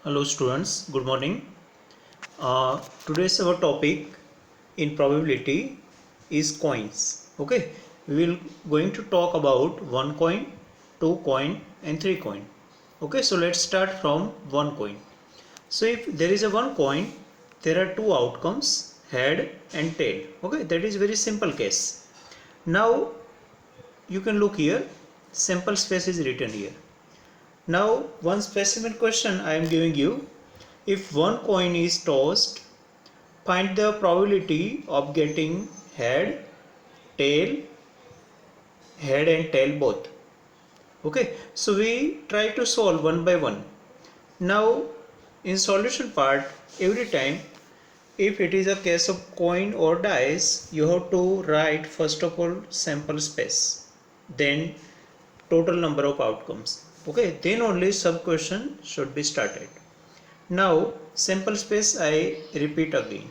Hello students, good morning. Today's our topic in probability is coins. Okay, we will going to talk about one coin, two coin and three coin. Okay, so let's start from one coin. So if there is a one coin, there are two outcomes, head and tail. Okay, that is very simple case. Now you can look here, sample space is written here. Now one specimen question I am giving you. If one coin is tossed, find the probability of getting tail, head and tail both. Okay, so we try to solve one by one. Now in solution part, every time if it is a case of coin or dice, you have to write first of all sample space, then total number of outcomes. Okay, then only sub question should be started. Now sample space I repeat again.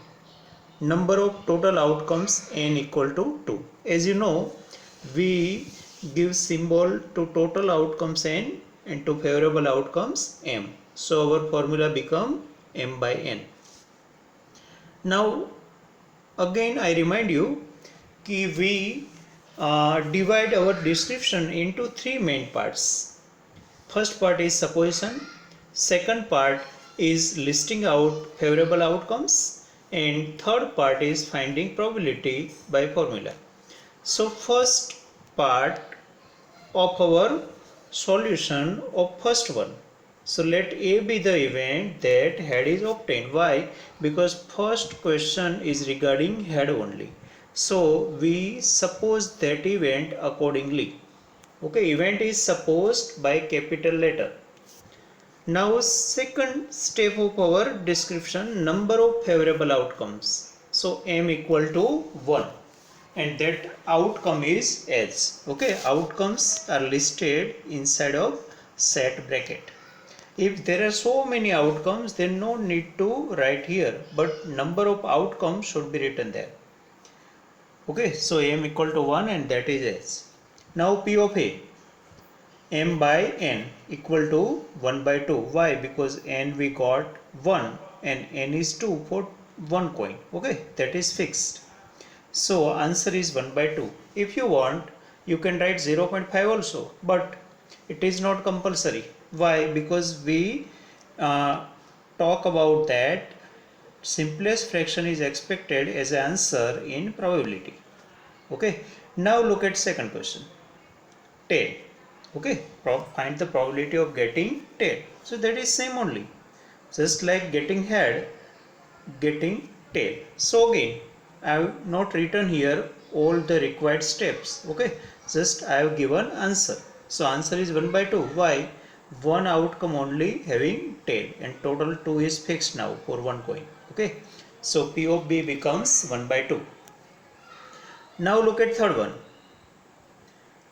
Number of total outcomes n equal to 2. As you know, we give symbol to total outcomes n and to favorable outcomes m. So our formula become m by n. Now again I remind you that we divide our description into three main parts. First part is supposition, second part is listing out favorable outcomes, and third part is finding probability by formula. So first part of our solution of first one. So let A be the event that head is obtained. Why? Because first question is regarding head only. So we suppose that event accordingly. Okay, event is supposed by capital letter. Now second step of our description, number of favorable outcomes. So m equal to 1 and that outcome is S. Okay, outcomes are listed inside of set bracket. If there are so many outcomes, then no need to write here, but number of outcomes should be written there. Okay, so m equal to 1 and that is S. Now P of A, m by n equal to 1 by 2. Why? Because n we got 1 and n is 2 for one coin. Okay, that is fixed. So answer is 1 by 2. If you want, you can write 0.5 also, but it is not compulsory. Why? Because we talk about that simplest fraction is expected as an answer in probability. Okay, now look at second question, tail. Okay, find the probability of getting tail. So that is same only, just like getting head, getting tail. So again I have not written here all the required steps. Okay, just I have given answer. So answer is 1 by 2. Why? One outcome only having tail and total 2 is fixed now for one coin. Okay, so P of B becomes 1 by 2. Now look at third one.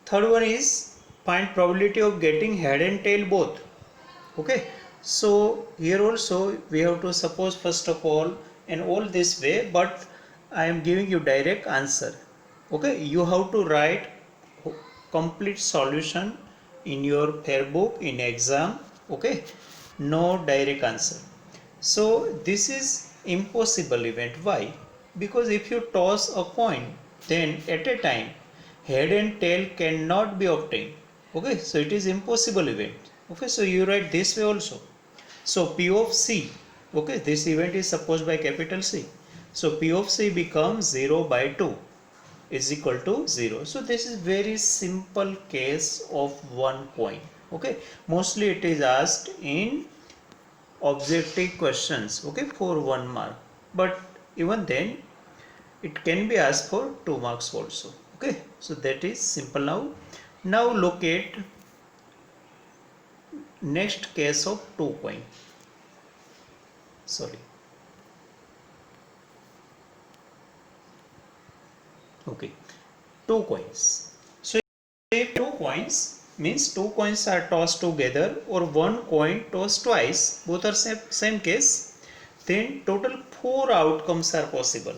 Third one is find probability of getting head and tail both. Okay, so here also we have to suppose first of all and all this way, but I am giving you direct answer. Okay, you have to write complete solution in your fair book in exam. Okay, no direct answer. So this is impossible event. Why? Because if you toss a coin, then at a time head and tail cannot be obtained. Okay, so it is impossible event. Okay, so you write this way also. So P of C, okay, this event is supposed by capital C. So P of C becomes 0 by 2 is equal to 0. So this is very simple case of one coin. Okay, mostly it is asked in objective questions, okay, for 1 mark, but even then it can be asked for 2 marks also. Okay, so that is simple. Now look at next case of 2 coin. Sorry. Okay, 2 coins. So if 2 coins means 2 coins are tossed together or one coin tossed twice, both are same case, then total 4 outcomes are possible.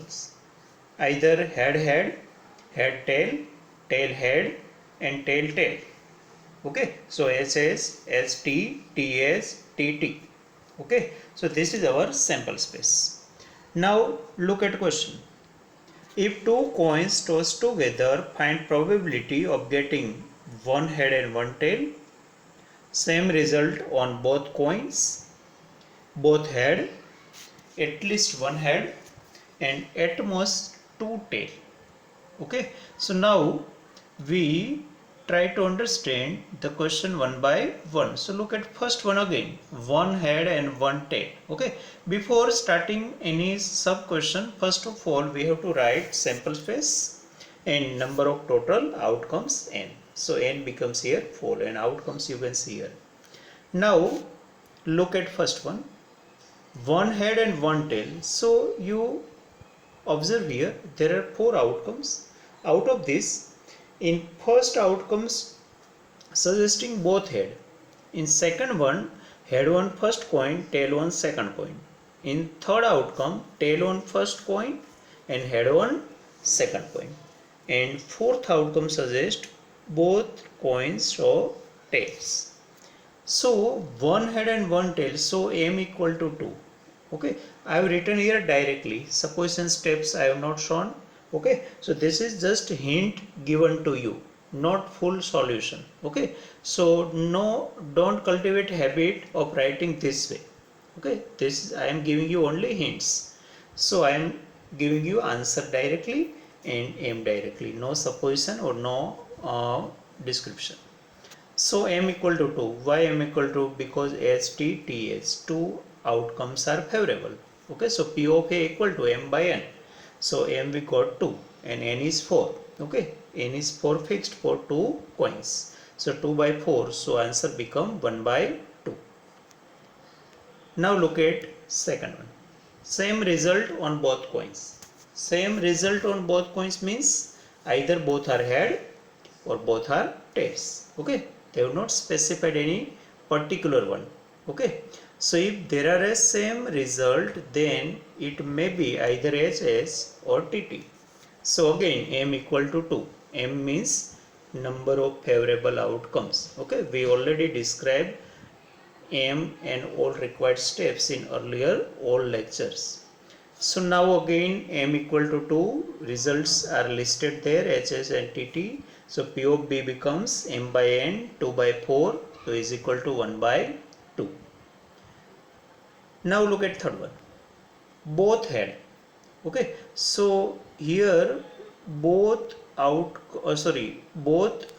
Either head head, head tail, tail head and tail tail. Okay, so SS, ST, TS, TT. Okay, so this is our sample space. Now look at question. If two coins tossed together, find probability of getting one head and one tail. Same result on both coins. Both had at least one head and at most two tail. Okay, so now we try to understand the question one by one. So look at first one again, one head and one tail. Okay, before starting any sub question, first of all we have to write sample space and number of total outcomes n. So n becomes here 4 and outcomes you can see here. Now look at first one head and one tail. So you observe here there are 4 outcomes. Out of this, in first outcomes suggesting both head. In second one, head one first coin, tail one second coin. In third outcome, tail one first coin and head one second coin. And fourth outcome suggests both coins or tails. So one head and one tail, so m equal to 2. Okay, I have written here directly. Supposition steps I have not shown. Okay, so this is just hint given to you, not full solution. Okay, so no, don't cultivate habit of writing this way. Okay, this I am giving you only hints. So I am giving you answer directly and m directly, no supposition or no description. So m equal to 2. Why m equal to? Because HT, TH, two outcomes are favorable. Okay, so P of A equal to m by n. So m we got 2 and n is 4. Okay, n is 4 fixed for 2 coins. So 2 by 4. So answer become 1 by 2. Now look at second one. Same result on both coins. Same result on both coins means either both are head or both are tails. Okay, they have not specified any particular one. Okay, so if there are a same result, then it may be either HS or TT. So again m equal to 2. M means number of favorable outcomes. Okay, we already described m and all required steps in earlier all lectures. So now again m equal to 2, results are listed there, HS and TT. So P of B becomes m by n, 2 by 4, so is equal to 1 by 2. Now look at third one. Both head. Okay, so here both both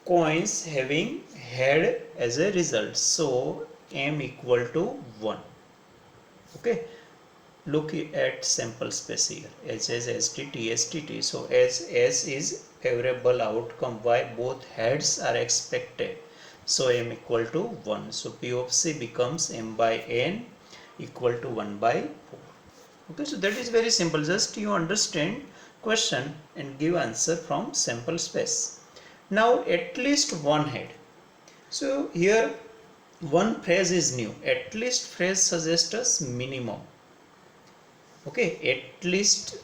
coins having head as a result. So m equal to 1. Okay, look at sample space here. HS, ST, TS, TT. So as S is favorable outcome, why both heads are expected. So m equal to 1. So P of C becomes m by n equal to 1 by 4. Okay, so that is very simple. Just you understand question and give answer from sample space. Now at least one head. So here one phrase is new. At least phrase suggests us minimum. Okay, at least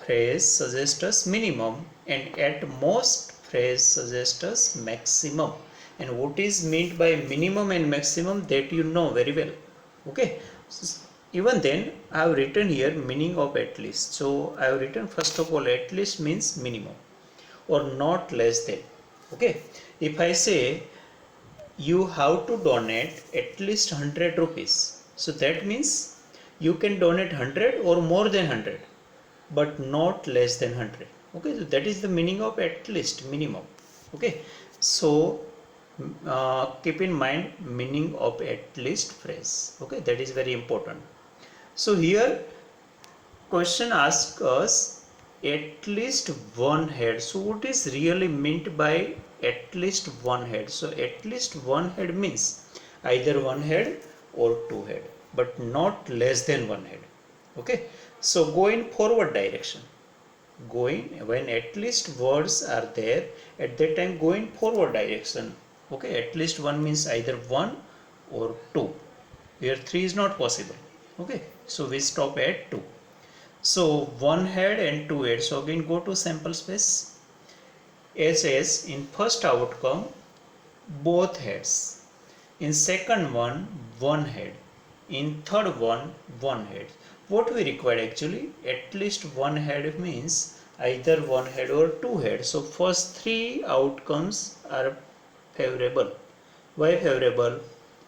phrase suggests us minimum and at most phrase suggests us maximum. And what is meant by minimum and maximum, that you know very well. Okay, so even then I have written here meaning of at least. So I have written first of all at least means minimum or not less than. Okay, if I say you have to donate at least 100 rupees, so that means you can donate 100 or more than 100 but not less than 100. Okay, so that is the meaning of at least, minimum. Okay, so keep in mind meaning of at least phrase. Okay, that is very important. So here question asks us at least one head. So what is really meant by at least one head? So at least one head means either one head or two head, but not less than one head. Okay, so go in forward direction. Going when at least words are there, at that time go in forward direction. Okay, at least one means either one or two. Here three is not possible. Okay, so we stop at 2. So one head and two heads. So again go to sample space. SS in first outcome both heads. In second one head. in third one head. What we require actually, at least one head means either one head or two heads. So first three outcomes are favorable. Why favorable?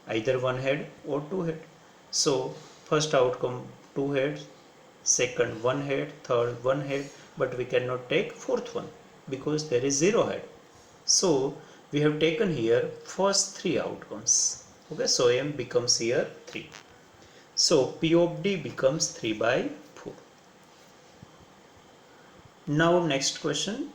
Either one head or two head. So first outcome two heads, second one head, third one head, but we cannot take fourth one because there is zero head. So we have taken here first three outcomes. Okay, so M becomes here 3. So P of D becomes 3 by 4. Now next question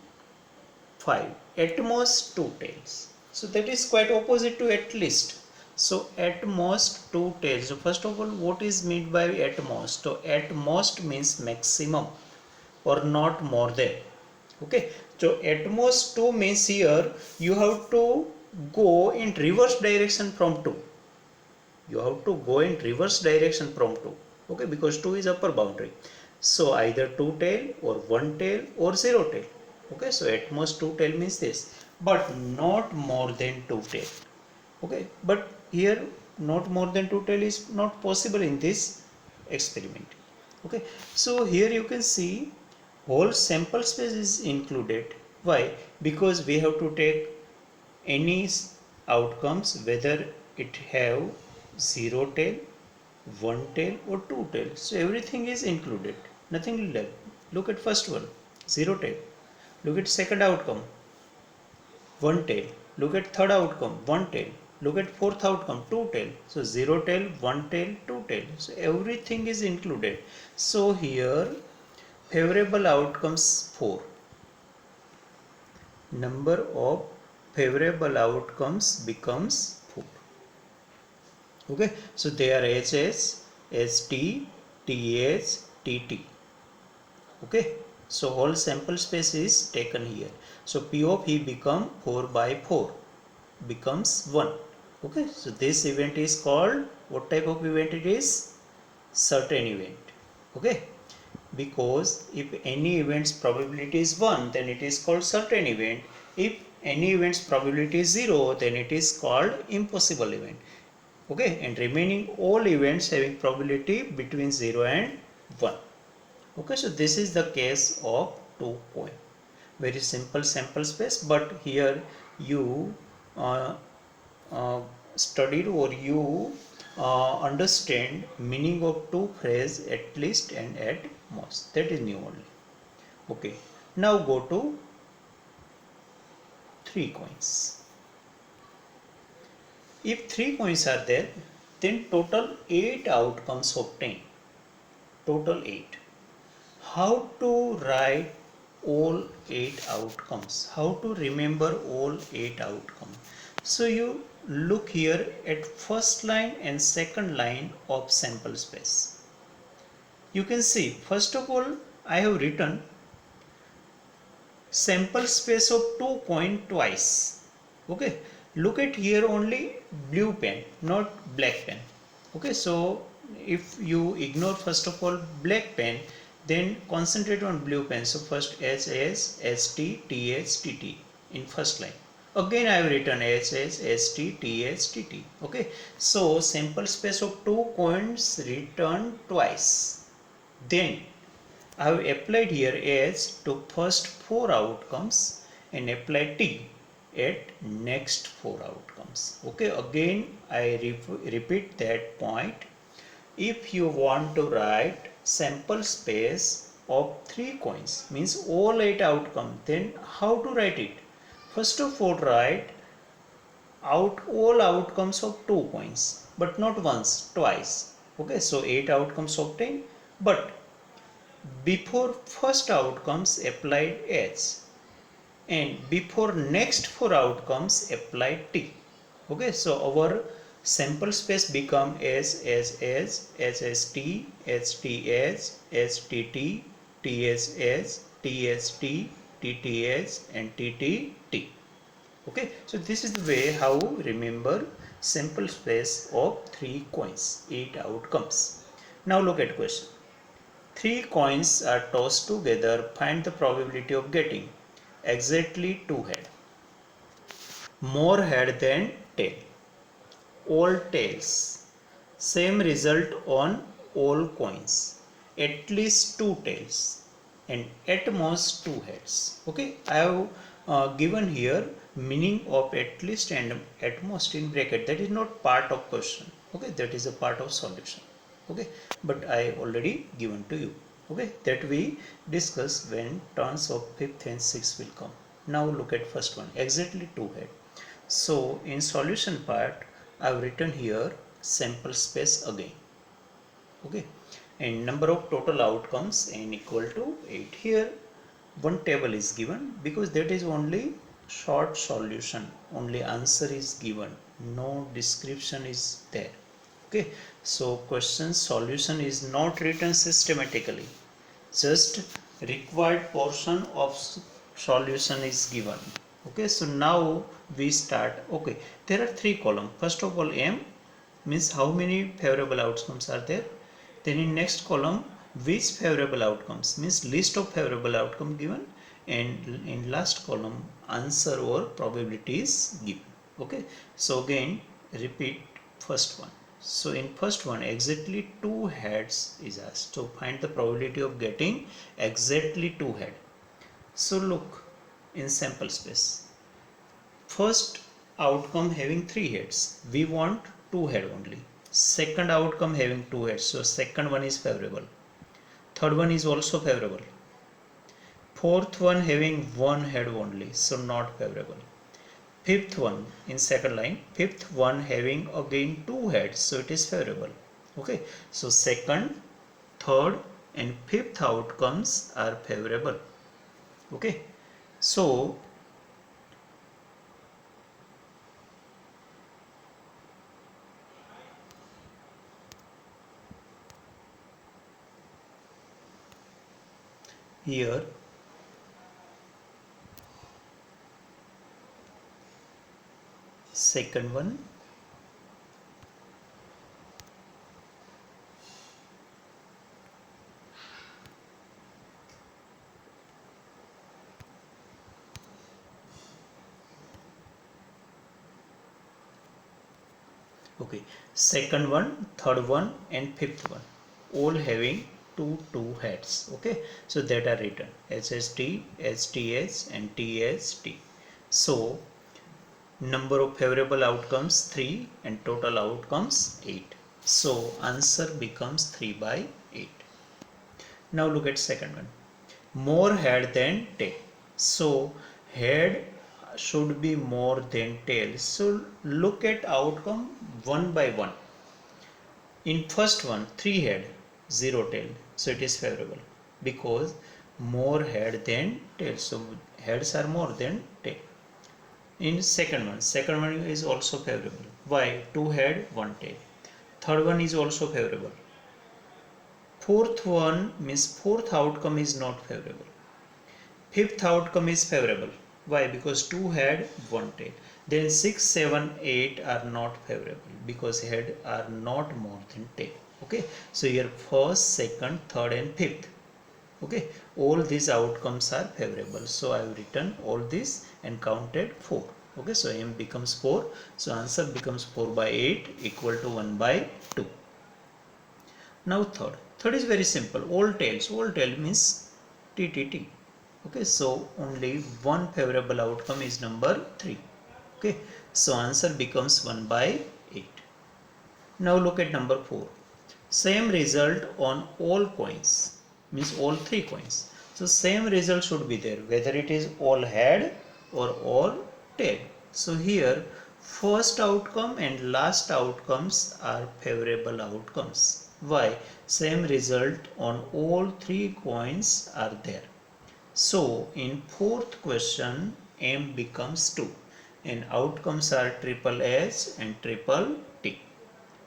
5. At most two tails. So that is quite opposite to at least. So at most two tails. So first of all, what is meant by at most? So at most means maximum or not more than. Okay, so at most 2 means here you have to go in reverse direction from 2. You have to go in reverse direction from 2. Okay, because 2 is upper boundary. So either 2 tail or 1 tail or 0 tail. Okay, so at most 2 tail means this, but not more than 2 tail. Okay, but here not more than 2 tail is not possible in this experiment. Okay, so here you can see whole sample space is included. Why? Because we have to take any outcomes whether it have 0 tail, 1 tail or 2 tail. So everything is included, nothing left. Look at first one, 0 tail. Look at second outcome, 1 tail. Look at third outcome, 1 tail. Look at fourth outcome, 2 tail. So 0 tail, 1 tail, 2 tail. So everything is included. So here favorable outcomes 4. Number of favorable outcomes becomes 4. Okay, so they are HS, ST, TH, TT. Okay, so whole sample space is taken here. So P of E become 4 by 4 becomes 1. Okay, so this event is called, what type of event it is? Certain event. Okay, because if any event's probability is 1, then it is called certain event. If any event's probability is 0, then it is called impossible event. Okay, and remaining all events having probability between 0 and 1. Okay, so this is the case of 2 coin. Very simple sample space, but here you uh, studied or you understand meaning of two phrase at least and at most. That is new only. Okay, now go to 3 coins. If 3 coins are there, then total 8 outcomes obtained. Total 8. How to write all 8 outcomes? How to remember all 8 outcomes? So you look here at first line and second line of sample space. You can see, first of all, I have written sample space of 2 coin twice. Okay, look at here only blue pen, not black pen. Okay, so if you ignore first of all black pen, then concentrate on blue pen. So first HS, ST, TH, TT in first line. Again I have written HS, ST, TH, TT. Okay, so sample space of 2 coins written twice. Then I have applied here S to first 4 outcomes and applied T at next 4 outcomes. Okay, again I repeat that point. If you want to write sample space of 3 coins, means all 8 outcomes, then how to write it? First of all, write out all outcomes of 2 coins, but not once, twice. Okay, so 8 outcomes obtained, but before first outcomes applied H and before next 4 outcomes applied T. Okay, so our sample space become SSS, SST, STH, STT, TSS, TST, TTH and TTT. Okay, so this is the way how remember sample space of 3 coins, 8 outcomes. Now look at question. 3 coins are tossed together. Find the probability of getting exactly 2 head. More head than tail. All tails. same result on all coins, at least two tails and at most two heads. Okay, I have given here meaning of at least and at most in bracket. That is not part of question. Okay, that is a part of solution. Okay, but I already given to you. Okay, that we discuss when turns of fifth and sixth will come. Now look at first one, exactly two head. So in solution part I have written here sample space again. Okay, and number of total outcomes n equal to 8. Here one table is given because that is only short solution, only answer is given, no description is there. Okay, so question solution is not written systematically, just required portion of solution is given. Okay, so now we start. Okay, there are three columns. First of all, m means how many favorable outcomes are there. Then in next column, which favorable outcomes means list of favorable outcome given, and in last column answer or probability is given. Okay, so again repeat first one. So in first one exactly two heads is asked, so find the probability of getting exactly two head. So look in sample space, first outcome having three heads, we want two head only. Second outcome having two heads, so second one is favorable. Third one is also favorable. Fourth one having one head only, so not favorable. Fifth one in second line, fifth one having again two heads, so it is favorable. Okay, so second, third and fifth outcomes are favorable. Okay, so here second one, okay, second one, third one and fifth one all having two heads. Okay, so that are written HST, HTH and THT. So number of favorable outcomes 3 and total outcomes 8. So answer becomes 3 by 8. Now look at second one. More head than tail. So head should be more than tail. So look at outcome one by one. In first one, 3 head, 0 tail. So it is favorable because more head than tail. So heads are more than tail. In second one is also favorable. Why? 2 head, 1 tail. Third one is also favorable. Fourth one means fourth outcome is not favorable. Fifth outcome is favorable. Why? Because 2 head, 1 tail. Then 6, 7, 8 are not favorable because head are not more than tail. Okay, so here first, second, third and fifth. Okay, all these outcomes are favorable. So I have written all this and counted 4. Okay, so m becomes 4. So answer becomes 4 by 8 equal to 1 by 2. Now third is very simple. All tails means TTT. Okay, so only one favorable outcome is number 3. Okay, so answer becomes 1 by 8. Now look at number 4. Same result on all coins, means all 3 coins. So same result should be there whether it is all head or all tail. So here first outcome and last outcomes are favorable outcomes. Why? Same result on all 3 coins are there. So in fourth question m becomes 2 and outcomes are triple H and triple T.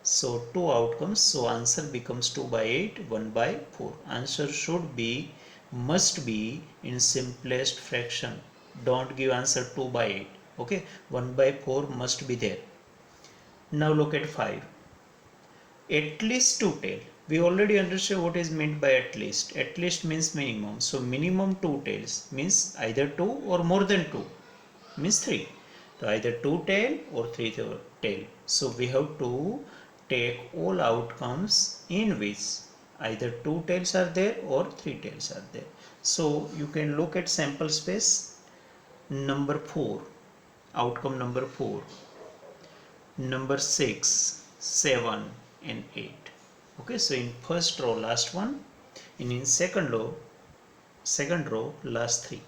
So 2 outcomes, so answer becomes 2 by 8, 1 by 4. Answer should be, must be in simplest fraction. Don't give answer 2 by 8. Okay, 1 by 4 must be there. Now look at 5. At least 2 tail. We already understand what is meant by at least. At least means minimum. So minimum 2 tails means either 2 or more than 2 means 3. So either 2 tail or 3 tail. So we have to take all outcomes in which either 2 tails are there or 3 tails are there. So you can look at sample space number 4, outcome number 4, number 6, 7 and 8. Okay, so in first row last one, and in second row last 3.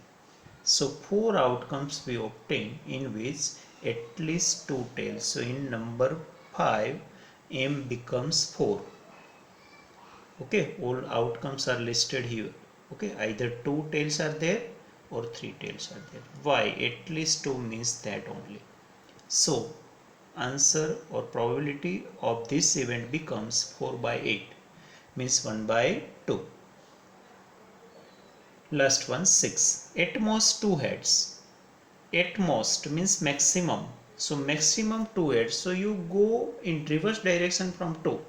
So 4 outcomes we obtain in which at least 2 tails. So in number 5 m becomes 4. Okay, all outcomes are listed here. Okay, either 2 tails are there or 3 tails are there. Why? At least 2 means that only. So answer or probability of this event becomes 4 by 8, means 1 by 2. Last one, 6. At most 2 heads. At most means maximum. So maximum 2 heads. So you go in reverse direction from 2.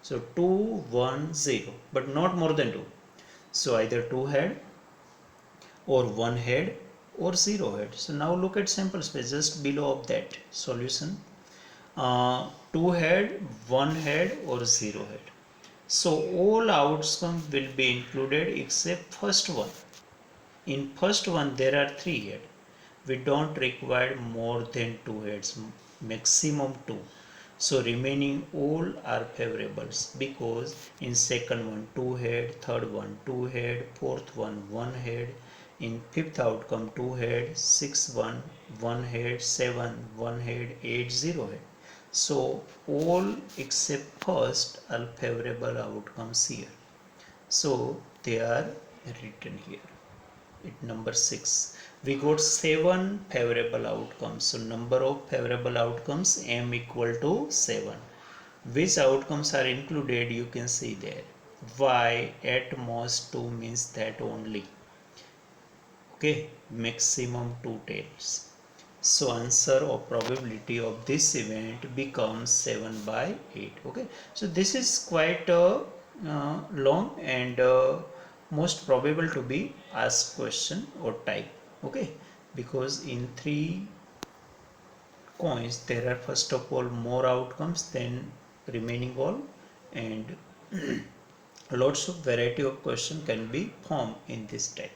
So 2, 1, 0, but not more than 2. So either 2 head or 1 head or 0 head. So now look at sample space just below of that solution. 2 head, 1 head or 0 head. So all outcomes will be included except first one. In first one there are 3 heads. We don't require more than 2 heads, maximum 2. So remaining all are favorables, because in second one 2 head, third one 2 head, fourth one 1 head, in fifth outcome 2 head, sixth one 1 head, 7 1 head, 8 0 head. So all except first are favorable outcomes here. So they are written here. At number 6 we got 7 favorable outcomes. So number of favorable outcomes m equal to 7. Which outcomes are included you can see there. Why? At most 2 means that only. Okay, maximum 2 tails. So answer or probability of this event becomes 7 by 8. Okay, so this is quite long and most probable to be asked question or type. Okay, because in 3 coins there are first of all more outcomes than remaining all, and lots of variety of question can be formed in this type.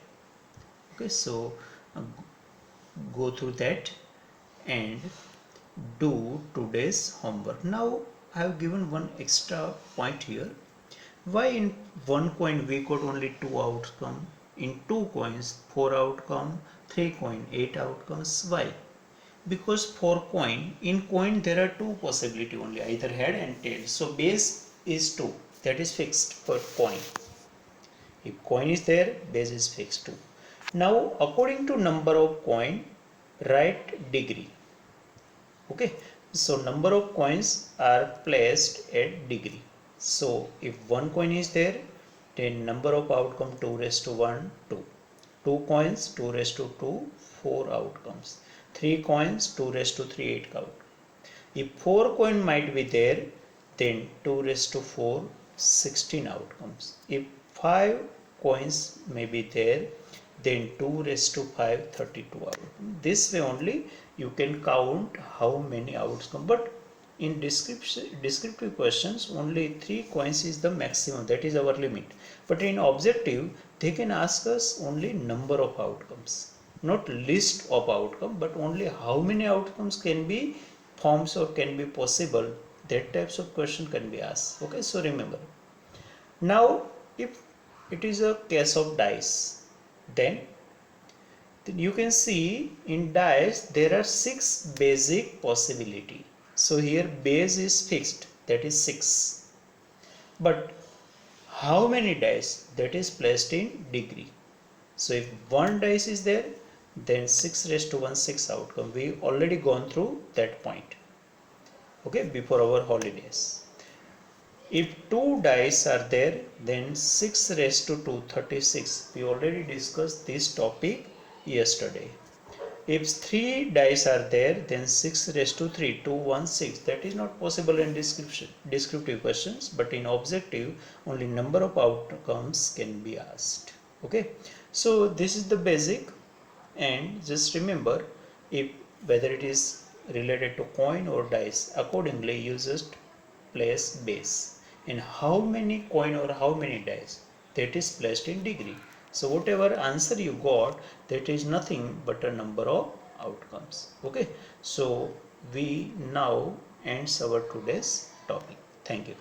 Okay, so go through that and do today's homework. Now I have given one extra point here. Why in one coin we got only 2 outcome, in 2 coins 4 outcome, 3 coin 8 outcomes? Why? Because for coin, in coin there are 2 possibility only, either head and tail. So base is 2, that is fixed for coin. If coin is there, base is fixed too. Now according to number of coin, write degree. Okay, so number of coins are placed at degree. So if 1 coin is there, then number of outcome 2 raised to 1 2. 2 coins 2 raised to 2 4 outcomes. 3 coins 2 raised to 3 8 outcomes. If 4 coin might be there, then 2 raised to 4 16 outcomes. If 5 coins may be there, then 2 raised to 5 32 outcomes. This way only you can count how many outcomes. But in descriptive questions only 3 coins is the maximum, that is our limit. But in objective they can ask us only number of outcomes, not list of outcome, but only how many outcomes can be forms or can be possible. That types of question can be asked. Okay, so remember. Now if it is a case of dice, then you can see in dice there are 6 basic possibility. So here base is fixed, that is 6. But how many dice, that is placed in degree. So if 1 dice is there, then 6 raised to 1 6 outcome. We already gone through that point. Okay, before our holidays. If 2 dice are there, then 6 raised to 2 36. We already discussed this topic yesterday. If 3 dice are there, then 6 raised to 3 216. That is not possible in descriptive questions, but in objective only number of outcomes can be asked. Okay, so this is the basic. And just remember, if whether it is related to coin or dice, accordingly you just place base, and how many coin or how many dice, that is placed in degree. So whatever answer you got, that is nothing but a number of outcomes. Okay, so we now ends our today's topic. Thank you.